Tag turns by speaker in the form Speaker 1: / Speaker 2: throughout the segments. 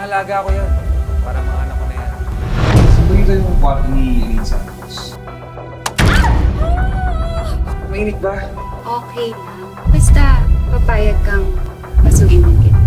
Speaker 1: alaga ko yan. Para mga anak ko na yan.
Speaker 2: Sino dito yung kwarto ni Eileen Santos? Mainit ba?
Speaker 3: Okay lang. Basta, papayag kang pasugin mo kita.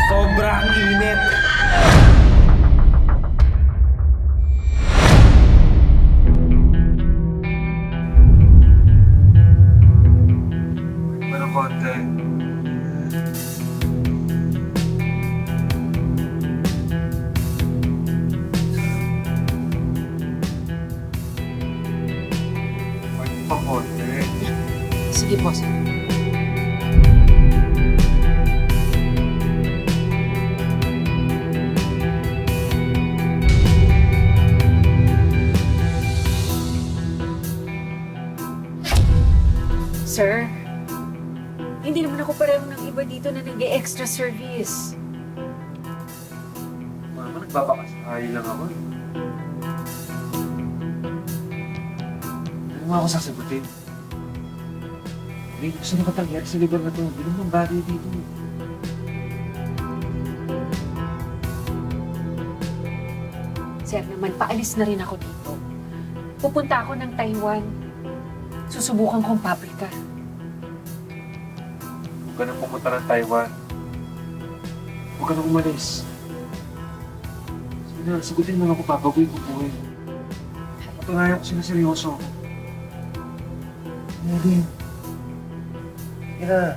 Speaker 1: Sobrang init.
Speaker 2: Pero konti. Pwede pa konti.
Speaker 3: Sige po, sir. Sir, hindi naman ako pareho ng iba dito na nag-extra service.
Speaker 2: Mama, nagbabakasakali lang ako eh. Ano nga ako sasagutin? Hindi, gusto na katangyari sa lugar na to. Hindi naman bagay dito.
Speaker 3: Sir naman, paalis na rin ako dito. Pupunta ako ng Taiwan. Susubukan kong paprika.
Speaker 2: Huwag ka nang pumunta ng Taiwan. Huwag ka nang umalis. Sige na, sagutin mo nga ako, papagoy ko buhay. Patunayan ko sinaseryoso ako. Eileen. Sige na.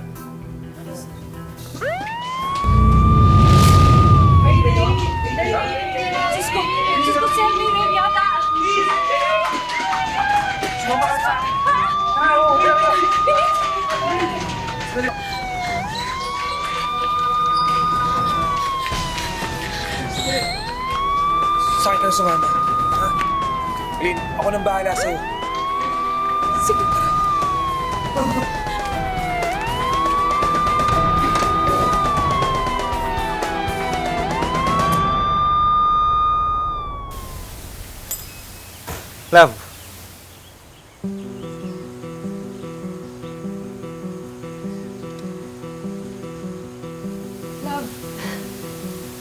Speaker 3: Cisco! Cisco, sir, may rain yata!
Speaker 2: Sumama ka sa akin!
Speaker 1: Sa akin ka na sumama. Ha? Lin, ako nang bahala sa'yo.
Speaker 3: Sige.
Speaker 1: Love.
Speaker 4: Love,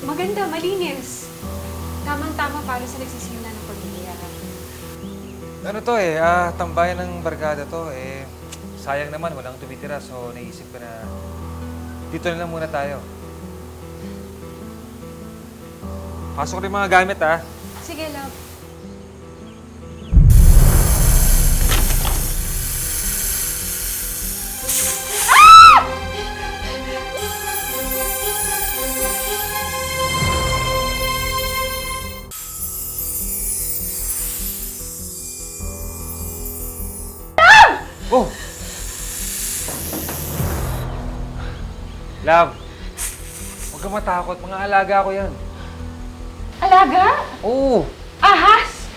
Speaker 4: maganda, malinis. Tamang-tama para sa nagsisimula ng pag-iiyakan.
Speaker 1: Ano to tambayan ng barkada to sayang naman, walang tumitira. So naisip ko na dito na lang muna tayo. Pasok ko rin mga gamit
Speaker 4: Sige, love.
Speaker 1: Oh! Love, huwag kang matakot. Mga alaga ko yan.
Speaker 4: Alaga?
Speaker 1: Oo!
Speaker 4: Ahas?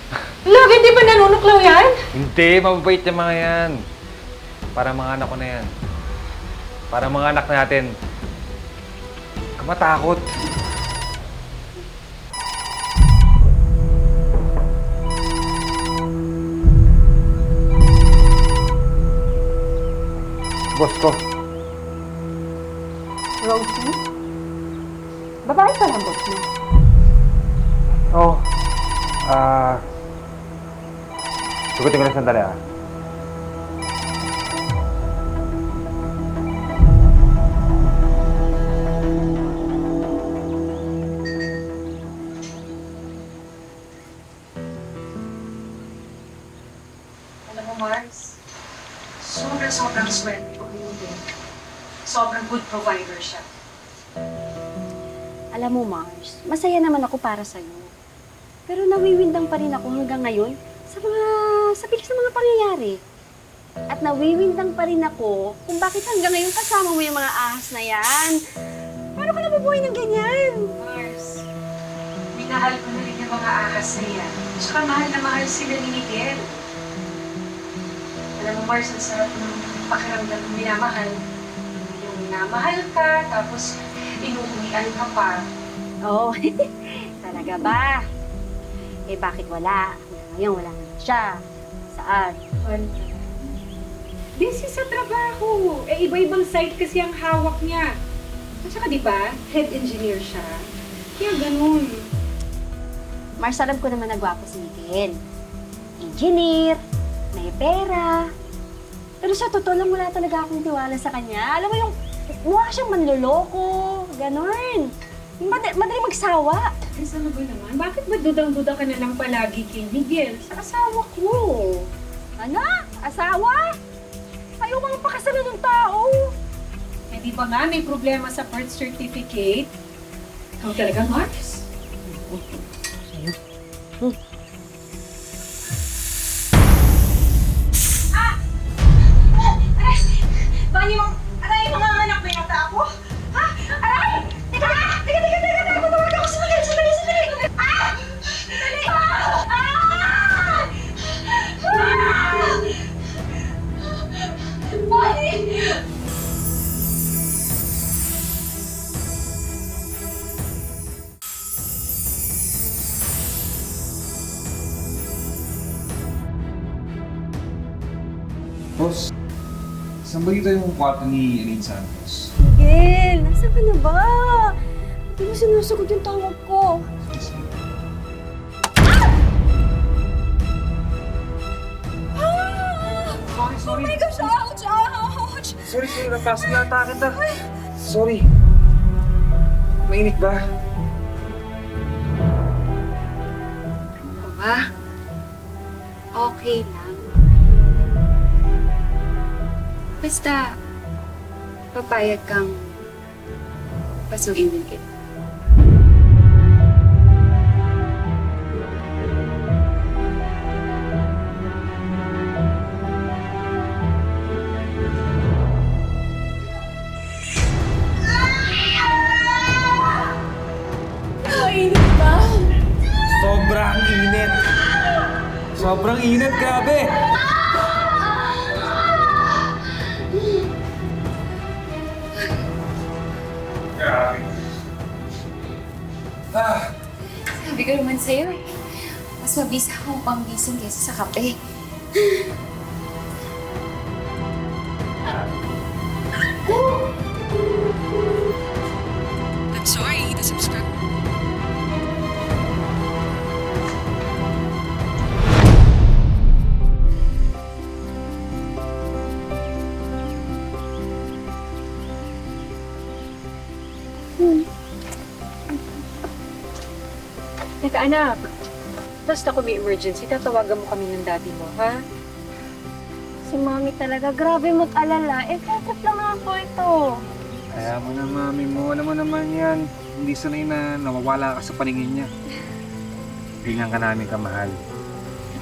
Speaker 4: Love, hindi ba nanunuklaw yan?
Speaker 1: Hindi, mababait yung mga yan. Para mga anak ko na yan. Para mga anak natin. Huwag kang matakot. Boss ko.
Speaker 3: Rosie? Babae pa lang, boss mo.
Speaker 1: Oh. Tugutin ko lang sandali
Speaker 3: Alam mo, Mars, sobrang swerte ko ni Uden. Sobrang good provider siya.
Speaker 5: Alam mo, Mars, masaya naman ako para sa'yo. Pero nawiwindang pa rin ako hanggang ngayon sa bilis ng mga pangyayari. At nawiwindang pa rin ako kung bakit hanggang ngayon kasama mo yung mga ahas na yan. Paano ka nabubuhay ng ganyan?
Speaker 3: Mars, minahal ko na rin yung mga ahas na yan. Tsaka mahal na mahal sila ni Miguel. Alam mo, Mars, ang sarap ng pakiramdam ng minamahal. Yung minamahal ka, tapos inuuwian ka pa.
Speaker 5: Oo, talaga ba? Eh bakit wala? Ngayon wala na siya. Saan?
Speaker 3: Busy sa trabaho. Eh, iba-ibang site kasi ang hawak niya. At saka, di ba, head engineer siya. Kaya ganun.
Speaker 5: Mars, alam ko naman na gwapo si Miguel. Engineer, may pera. Pero sa totoo lang, wala talaga akong tiwala sa kanya. Alam mo yung mukha siyang manloloko, ganon. Madali magsawa.
Speaker 3: Ay, ano ba naman? Bakit ba dudang-duda ka na lang palagi kay Miguel? Sa asawa ko.
Speaker 5: Ano? Asawa? Ayaw mga pakasalan ng tao.
Speaker 3: Eh, di ba nga may problema sa birth certificate? Ikaw talaga, Mars?
Speaker 6: Bani mo, aray, mga anak na yata ako? Ha? Aray! Teka! Matawag ako! Sandali! Ah! Sandali! Bani!
Speaker 1: Boss, saan ba dito yung kwarto ni Elaine Santos?
Speaker 5: Miguel, nasaan ka na ba? Hindi mo sinusagot yung tawag ko.
Speaker 1: Sorry.
Speaker 6: Oh my gosh! Ouch! Ouch!
Speaker 1: Sorry, napasok yata kita. Sorry. Mainit ba?
Speaker 3: Ba? Okay lang. Basta, papayag kang pasukin din kita.
Speaker 1: Sobrang init. Sobrang init, grabe. Grabe.
Speaker 4: Sabi ko naman sa'yo, mas mabisa akong pang-gising kaysa sa kape. I'm sorry, the subscribe.
Speaker 3: Teka, anak. Basta kung may emergency, tatawagan mo kami ng daddy mo, ha?
Speaker 5: Si Mami talaga, grabe mo't alala. Eh, kakot lang naman po ito.
Speaker 2: Kaya mo na, mami mo. Alam mo naman yan. Hindi sanay na nawawala ka sa paningin niya. Ganyan ka namin kamahal.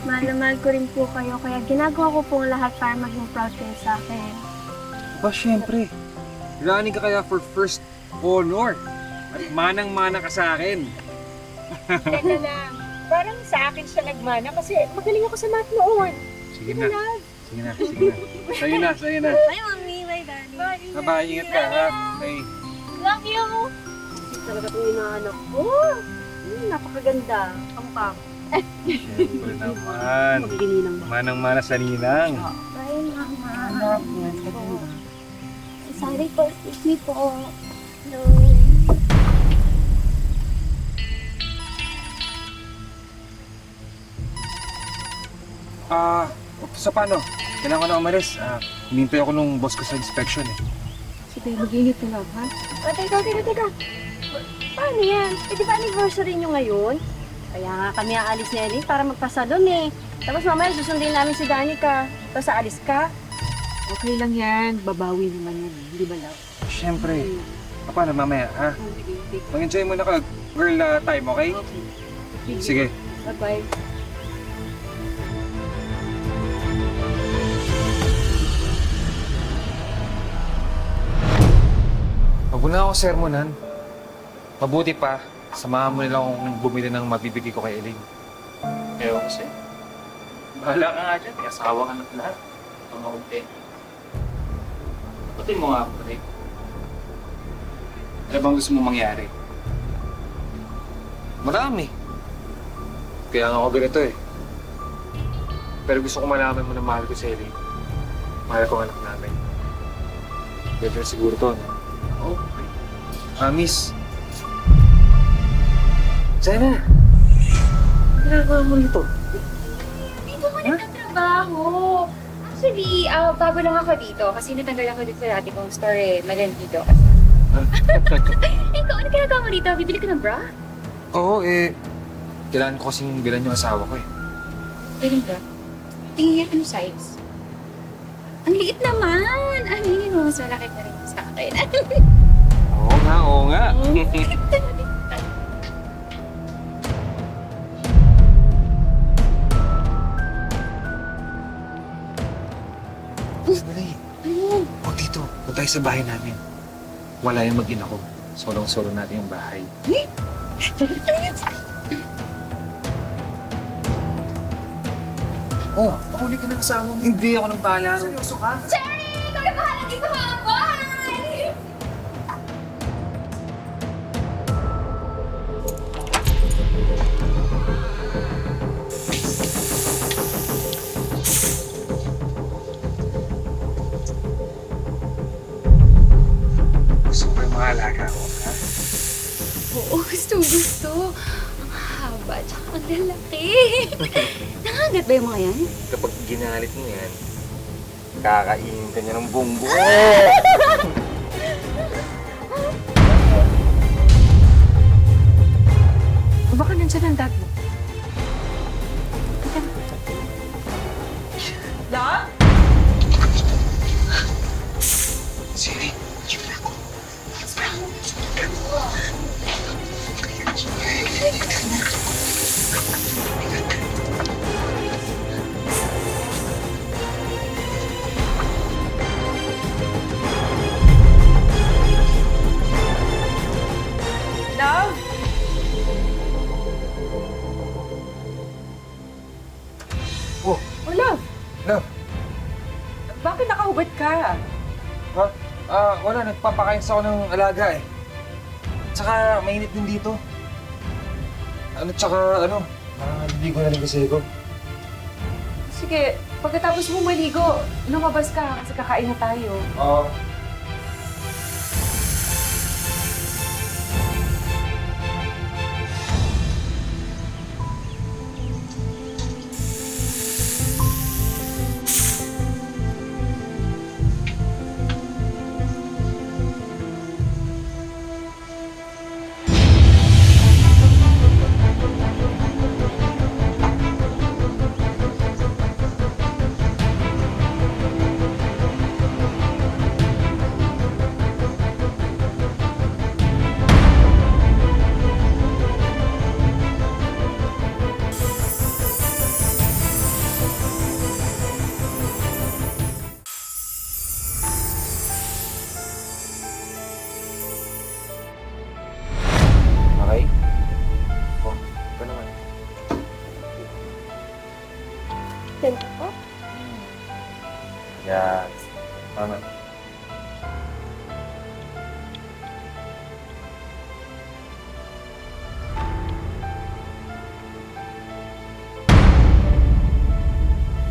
Speaker 5: Mahal na mahal ko rin po kayo, kaya ginagawa ko pong lahat para maging proud kayo sa akin.
Speaker 2: Ba, syempre. Running ka kaya for first honor. At manang-mana ka sa akin.
Speaker 3: Teka lang. Parang sa akin siya nagmana kasi magaling ako sa math noon.
Speaker 2: Sige na. Sige na, sige na. Sa'yo na.
Speaker 5: Bye, Mami. Bye, Daddy. Bye.
Speaker 2: Bye, ingat ka ha. Bye.
Speaker 5: Love you! Talaga itong hinahanap ko. Napakaganda. Kamukha ko.
Speaker 2: Siyempre naman.
Speaker 5: Magigininang ba?
Speaker 2: Manang-mana sa ninang.
Speaker 5: Bye, Mama. Sorry po. Excuse me po. No.
Speaker 2: Sa paano? Kailangan ko na umalis. Hinintay ako nung boss ko sa inspection eh.
Speaker 3: Sige, mag-ingat ka lang, ha?
Speaker 5: Teka. Paano yan? Eh, di ba anniversary nyo ngayon? Kaya nga kami aalis ni Ellie para magpasalon eh. Tapos mamaya susundin namin si Danica. Tapos aalis ka.
Speaker 3: Okay lang yan. Babawi naman yan. Hindi ba, love?
Speaker 2: Siyempre. Paano mamaya, ha?
Speaker 3: Sige.
Speaker 2: Mag-enjoy muna ka, girl time, okay? Sige.
Speaker 3: Bye-bye.
Speaker 1: Huwag mo na ako sermonan. Mabuti pa, samahan mo nila akong bumili ng mabibigay ko kay Elaine.
Speaker 7: Ewan ko sa'yo. Bahala ka nga dyan. May asawa ka na lahat. Ito na kunti. Pati mo nga ako, Ray. Ano bang gusto mo mangyari?
Speaker 1: Marami. Kaya nga ako ganito eh. Pero gusto ko malaman mo na mahal ko si Elaine.
Speaker 2: Mahal ko ang anak namin. Better siguro to, no?
Speaker 7: Oo.
Speaker 2: Miss. Sana. Ginagawa mo rito.
Speaker 4: Dito ko nagtatrabaho. Actually, bago lang ako dito kasi natanggal ako dito sa dati kong store eh. Magan dito. Ikaw, ano ginagawa mo dito? Bibili ka ng bra?
Speaker 1: Oo, kailangan ko kasing bilan yung asawa ko eh.
Speaker 4: Bili bra? Tingin ano size? Ang liit naman! Aminin mo, mas malaki pa rin sa akin.
Speaker 2: Oo nga.
Speaker 1: Dali. Huwag dito. Huwag tayo sa bahay namin. Wala yung mag-ina ko. Solong-solo natin yung bahay. Oh,
Speaker 2: Huli ka ng asawa mo.
Speaker 1: hindi ako nang bahala.
Speaker 2: Seryoso ka?
Speaker 4: Cherry! Ikaw na bahala dito ha! Bye!
Speaker 1: Gusto ko yung mga alaga ko, ha?
Speaker 4: Oo, gusto. Ang haba, tsaka ang lalaki.
Speaker 5: Nangagat ba yung mga yan?
Speaker 2: Kapag ginalit mo yan, kakainin ka niya ng buong buo.
Speaker 3: Baka nandyan ang dad mo.
Speaker 6: Love?
Speaker 1: Siri,
Speaker 6: Love?
Speaker 1: Oh,
Speaker 6: Oh, love.
Speaker 1: love.
Speaker 6: Bakit nakahubad ka?
Speaker 1: Wala. Nagpapakain sa ako ng alaga eh. Tsaka, mainit din dito. Naliligo na rin kasi ako.
Speaker 3: Sige, pagkatapos mo maligo, lumabas ka kasi kakain na tayo.
Speaker 1: Oo.
Speaker 2: Okay? Oh, ito naman. Yan. Tama.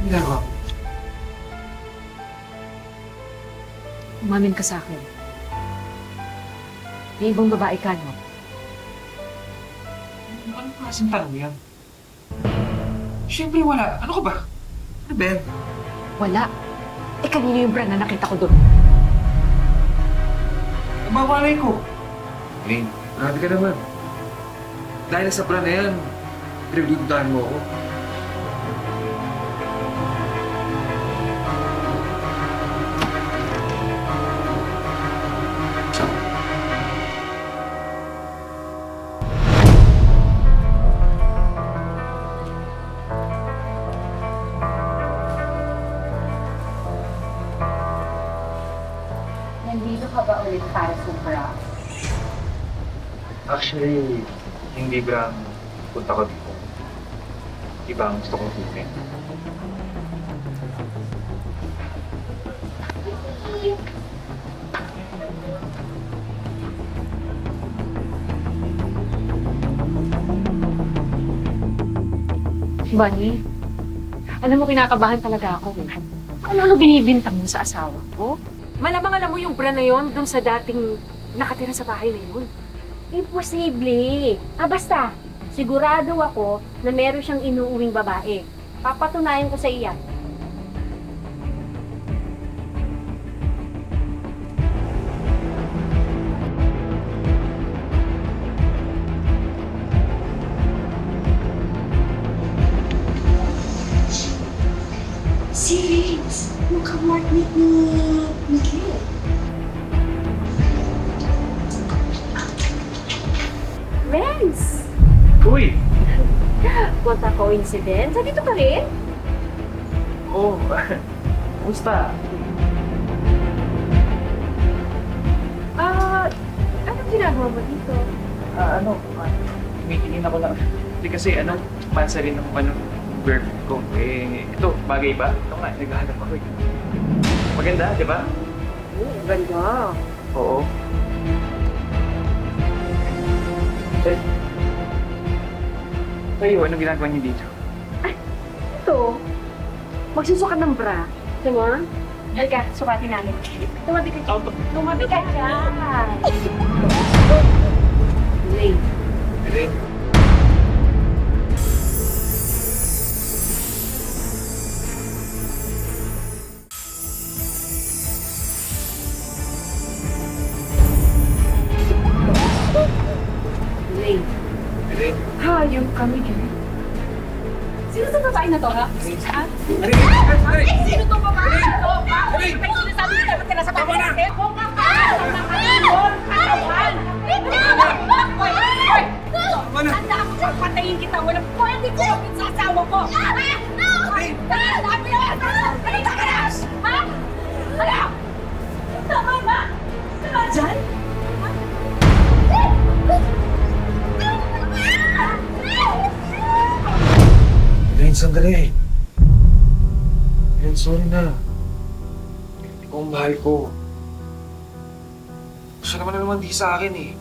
Speaker 1: Ginagawa ko.
Speaker 3: Umamin ka sa akin. May ibang babae ka, no?
Speaker 1: Ano klaseng tanong yan? Siyempre wala. Ano ka ba? Ano, Ben?
Speaker 3: Wala. Eh, kanino yung brand na nakita ko doon?
Speaker 1: Nabawalay ko. Lane, grabe ka naman. Dahil sa brand na yan, pinagdududahan mo ako.
Speaker 3: Nandito ka ba ulit para sa bra?
Speaker 2: Actually, hindi bra ang punta ko dito. Iba ang gusto kong tutin.
Speaker 3: Bunny, alam mo, kinakabahan talaga ako. Ano binibintang mo sa asawa ko? Malamang alam mo yung bra na yon dun sa dating nakatira sa bahay na yun.
Speaker 5: Imposible. Basta, sigurado ako na meron siyang inuuwing babae. Papatunayan ko sa iya.
Speaker 6: Si Vince, yung kaworkmate ni Miguel.
Speaker 5: Vince!
Speaker 7: Uy!
Speaker 5: What a coincidence. Dito ka rin?
Speaker 7: Oh, kumusta?
Speaker 3: Anong ginagawa mo dito?
Speaker 7: Tumitingin ako lang. Hindi kasi pansa rin ng girlfriend ko. Ito, bagay ba? Ito nga, naghahanap ako eh. Maganda, di ba?
Speaker 3: Ganda.
Speaker 7: Oo. Eh, kayo, anong ginagawa niyo dito?
Speaker 3: Ito, magsusukat ng bra. Ito mo? Halika, sukatin namin. Tumabi ka dyan. Tumabi ka dyan. Lane.
Speaker 7: Elaine.
Speaker 3: Lane.
Speaker 7: Elaine.
Speaker 3: Hayop kami dyan. Sino itong babae na to, ha? Ha? Sino itong babae na to? Bakit kayo sinasabi na dapat ka nasa babae natin? Kung kakasal na katawan! Katawan! Handa ako sa patayin kita. Walang pwede ko kapit sa asawa ko. Sabi yun! Halika ka na! Ha? Ano? Tama na! Tama dyan?
Speaker 2: Elaine, sandali. Elaine, sorry na. Ikaw ang mahal ko. Siya naman na naman di sa akin eh.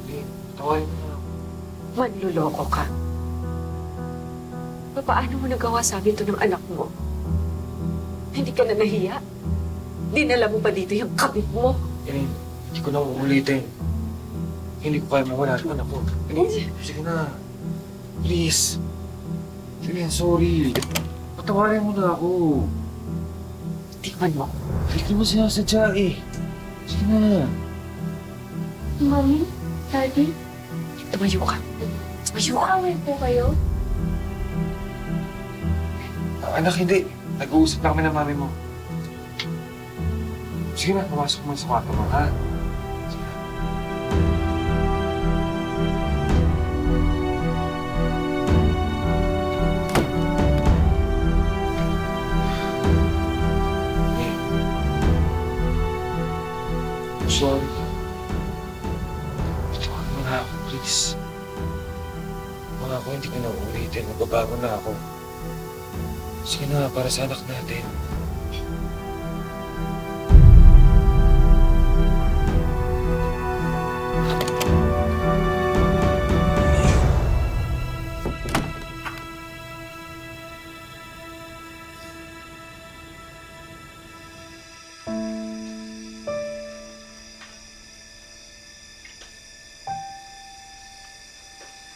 Speaker 2: Elaine, tawarin mo na ako.
Speaker 3: Manluloko ka. Paano mo nagawa sa amin ito ng anak mo? Hindi ka na nahiya? Dinala mo pa dito yung kabit mo?
Speaker 2: Elaine, hindi ko na uulitin. Hindi ko kaya mawala ng anak ko. Elaine, sige na. Please. Elaine, sorry. Patawarin mo na ako.
Speaker 3: Tingnan mo.
Speaker 2: Hindi mo sinasadya eh. Sige na.
Speaker 4: Mami? Daddy?
Speaker 3: Tumayo ka. Tumayo ka.
Speaker 4: Away po kayo?
Speaker 2: Anak, hindi. Nag-uusap lang kami ng mami mo. Sige na, pumasok mo sa kwarto mo, ha? Sorry. Patawarin mo na ako, please. Mga ako, hindi ko na uulitin. Magbabago na ako. Sige na, para sa anak natin.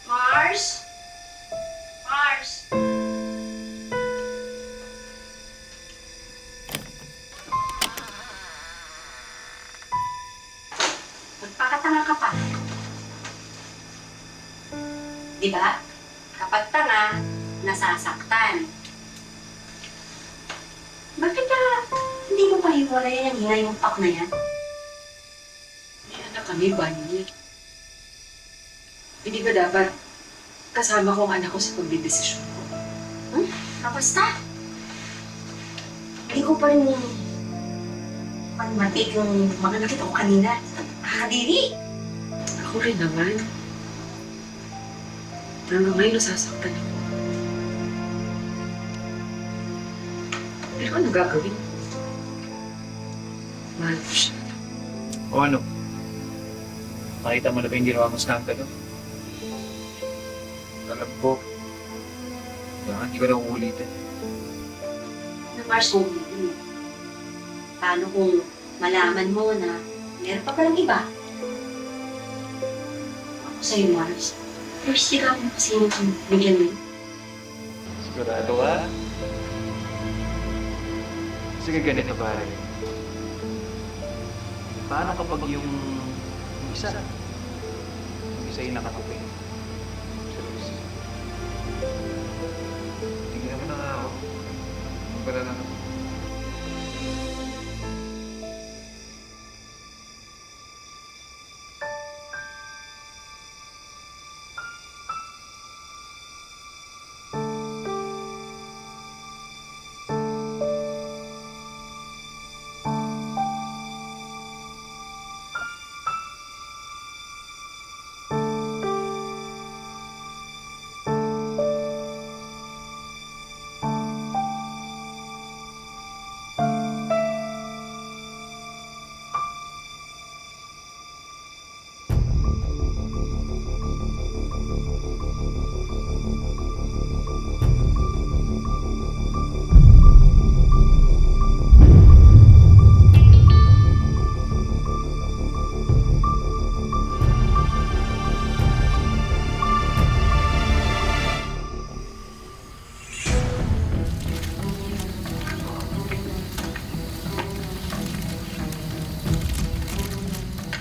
Speaker 6: Mars? Mars?
Speaker 5: Magpakatanga ka pa. Di ba? Kapag tanga, nasasaktan. Bakit ka hindi mo pahiwalay ang hinay mong pak na yan?
Speaker 3: May anak kami, Bunny. Hindi ba dapat kasama ko ang anak ko sa pagdidesisyon ko?
Speaker 5: Basta. Hindi ko pa rin matik yung mga nakita ko kanina. Nakakadiri.
Speaker 3: Ako rin naman. Hanggang ngayon nasasaktan ako. Pero ano gagawin ko? Mahal ko siya.
Speaker 7: O ano? Makita mo na ba yung ginawa mo sa kanto, no? Alam ko. Kaya hindi ko na uulitin.
Speaker 5: Mars, kung hindi. Paano kung malaman mo na meron pa palang iba? Ako sa'yo, Mars. Pero sigaw mo kasi yung bigyan mo.
Speaker 7: Sigurado ka? Sige, ganito pare. Paano kapag yung isa yung nakatupi? Si Lucy.
Speaker 1: Tingnan mo na nga ako. Wala na ako.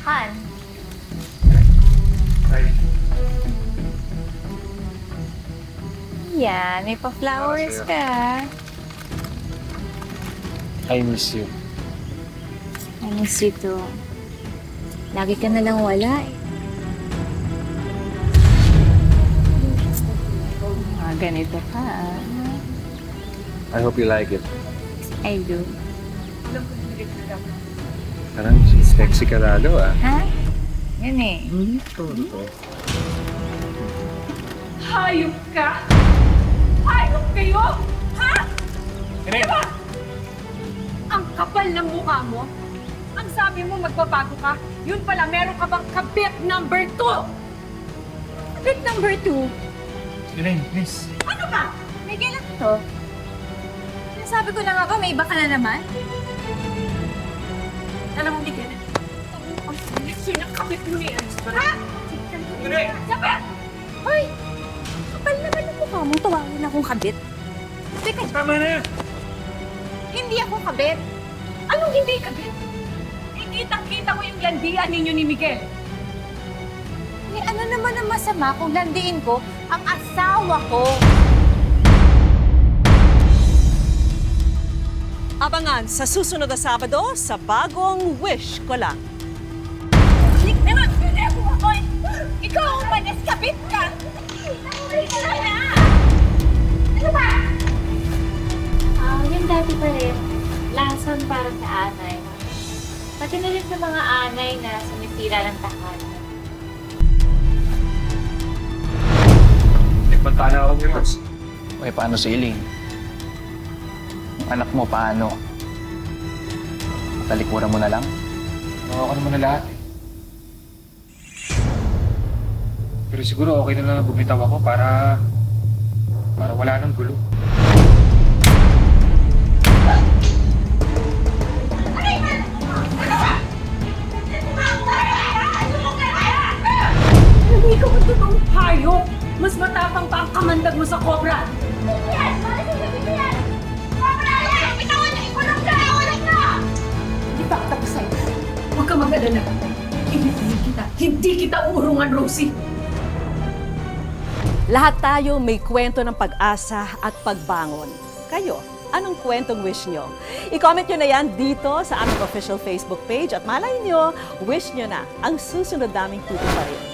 Speaker 4: Han,
Speaker 2: Ay,
Speaker 4: yan, may pa-flowers ka.
Speaker 2: I miss you.
Speaker 4: I miss you too. Lagi ka na lang wala eh. Ganito ka ah.
Speaker 2: I hope you like it.
Speaker 4: I do.
Speaker 2: Parang sexy ka lalo ah.
Speaker 4: Ha? Yan eh.
Speaker 3: Hayop ka! Hayop kayo! Ha? Diba? Ang kapal ng mukha mo. Ang sabi mo magbabago ka. Yun pala, meron ka bang kabit number 2?
Speaker 4: Bit number 2.
Speaker 2: Elaine, please.
Speaker 3: Ano ba?
Speaker 4: May kailan to? Nasabi ko na nga ba, may iba ka na naman?
Speaker 3: Alam mo, Miguel, ang sinakabit mo ni Ezra. Ha? Sabi!
Speaker 4: Hoy! Kapal naman ang mukha mo, tawagin akong kabit. Teka,
Speaker 2: Tama na yan!
Speaker 4: hindi ako kabit.
Speaker 3: Anong hindi kabit? Kitang-kita ko yung landian ninyo ni Miguel.
Speaker 4: Eh, ano naman ang masama kung landiin ko ang asawa ko?
Speaker 8: Abangan sa susunod na Sabado sa bagong Wish Ko Lang.
Speaker 3: Hindi naman, hindi ako ako. Ikaw ang manas, kabit ka! Ano ba?
Speaker 4: Yung dati pa rin, lason para sa anay. Pati na rin sa mga anay na sumisira ng tahanan.
Speaker 2: Nagbanta na ako ngayon.
Speaker 7: Okay, paano si Elaine? Yung anak mo, paano? Talikuran mo na lang?
Speaker 2: Nakuha ko naman na lahat eh. Pero siguro okay na lang bumitaw ako para wala nang gulo.
Speaker 3: Alam mo, ikaw ang totoong hayop. Mas matapang pa ang kamandag mo sa cobra.
Speaker 6: Yan! Bakit sinabi ko yan? Cobra! Yan! Bitawan niyo! Ikulong ka! Ikulong ka!
Speaker 3: Hindi pa ako tapos sa'yo. Huwag ka mag-alala. Hindi kita urungan, Rosie.
Speaker 8: Lahat tayo may kwento ng pag-asa at pagbangon. Kayo, anong kwentong wish nyo? I-comment nyo na yan dito sa aming official Facebook page at malay nyo, wish nyo na ang susunod naming tutuparin.